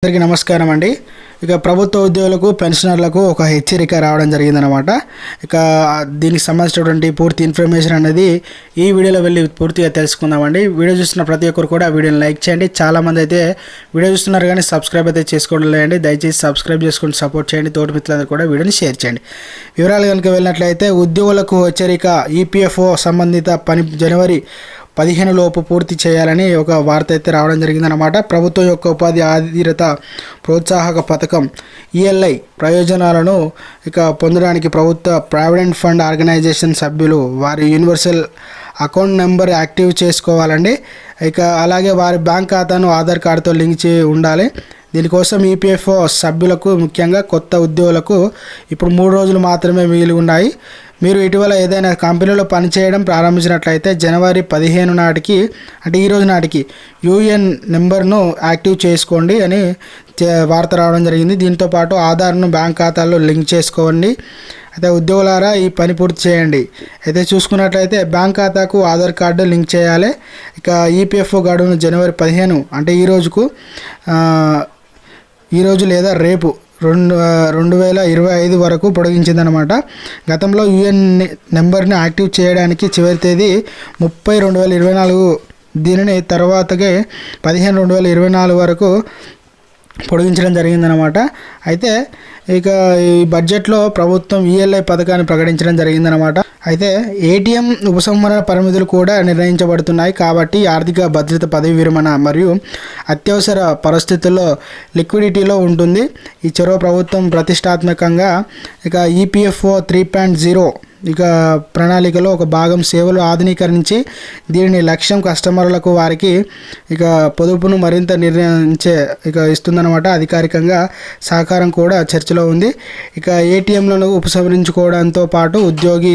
అందరికీ నమస్కారం అండి. ఇక ప్రభుత్వ ఉద్యోగులకు పెన్షనర్లకు ఒక హెచ్చరిక రావడం జరిగిందనమాట. ఇక దీనికి సంబంధించినటువంటి పూర్తి ఇన్ఫర్మేషన్ అనేది ఈ వీడియోలో వెళ్ళి పూర్తిగా తెలుసుకుందామండి. వీడియో చూస్తున్న ప్రతి ఒక్కరు కూడా వీడియోని లైక్ చేయండి. చాలామంది అయితే వీడియో చూస్తున్నారు కానీ సబ్స్క్రైబ్ అయితే చేసుకోవడం లేదండి. దయచేసి సబ్స్క్రైబ్ చేసుకొని సపోర్ట్ చేయండి. తోటి మిత్రులందరూ కూడా వీడియోని షేర్ చేయండి. వివరాలు కనుక వెళ్ళినట్లయితే ఉద్యోగులకు హెచ్చరిక, ఈపీఎఫ్ఓ సంబంధిత పని జనవరి 15 లోపు పూర్తి చేయాలని ఒక వార్త అయితే రావడం జరిగిందనమాట. ప్రభుత్వం యొక్క ఉపాధి ఆధారిత ప్రోత్సాహక పథకం ఈఎల్ఐ ప్రయోజనాలను పొందడానికి ప్రభుత్వ ప్రావిడెంట్ ఫండ్ ఆర్గనైజేషన్ సభ్యులు వారి యూనివర్సల్ అకౌంట్ నెంబర్ యాక్టివ్ చేసుకోవాలండి. అలాగే వారి బ్యాంక్ ఖాతాను ఆధార్ కార్డుతో లింక్ చేసి ఉండాలి. దీనికోసం ఈపీఎఫ్ఓ సభ్యులకు, ముఖ్యంగా కొత్త ఉద్యోగులకు ఇప్పుడు 3 రోజులు మాత్రమే మిగిలి ఉన్నాయి. మీరు ఇటీవల ఏదైనా కంపెనీలో పనిచేయడం ప్రారంభించినట్లయితే జనవరి 15 నాటికి, అంటే ఈ రోజు నాటికి యూఎన్ నెంబర్ను యాక్టివ్ చేసుకోండి అని వార్త రావడం జరిగింది. దీంతోపాటు ఆధార్ను బ్యాంక్ ఖాతాల్లో లింక్ చేసుకోండి. అయితే ఉద్యోగులారా ఈ పని పూర్తి చేయండి. అయితే చూసుకున్నట్లయితే బ్యాంక్ ఖాతాకు ఆధార్ కార్డు లింక్ చేయాలి. ఈపీఎఫ్ఓ గడువును జనవరి 15, అంటే ఈరోజు లేదా రేపు 2025 వరకు పొడిగించిందనమాట. గతంలో యూఎన్ నెంబర్ని యాక్టివ్ చేయడానికి చివరి తేదీ 30/2024. దీనిని తర్వాతగే 15/2024 వరకు పొడిగించడం జరిగిందనమాట. అయితే ఈ బడ్జెట్లో ప్రభుత్వం ఈఎల్ఐ పథకాన్ని ప్రకటించడం జరిగిందనమాట. అయితే ఏటీఎం ఉపసంహరణ పరిమితులు కూడా నిర్ణయించబడుతున్నాయి. కాబట్టి ఆర్థిక భద్రత, పదవి విరమణ మరియు అత్యవసర పరిస్థితుల్లో లిక్విడిటీలో ఉంటుంది. ఈ చొరవ ప్రభుత్వం ప్రతిష్టాత్మకంగా ఈపీఎఫ్ఓ 3.0 ప్రణాళికలో ఒక భాగం. సేవలు ఆధునీకరించి దీనిని లక్ష్యం కస్టమర్లకు వారికి పొదుపును మరింత నిర్ణయించే ఇస్తుందన్నమాట. అధికారికంగా సహకారం కూడా చర్చలో ఉంది. ఏటీఎంలను ఉపసంహరించుకోవడంతో పాటు ఉద్యోగి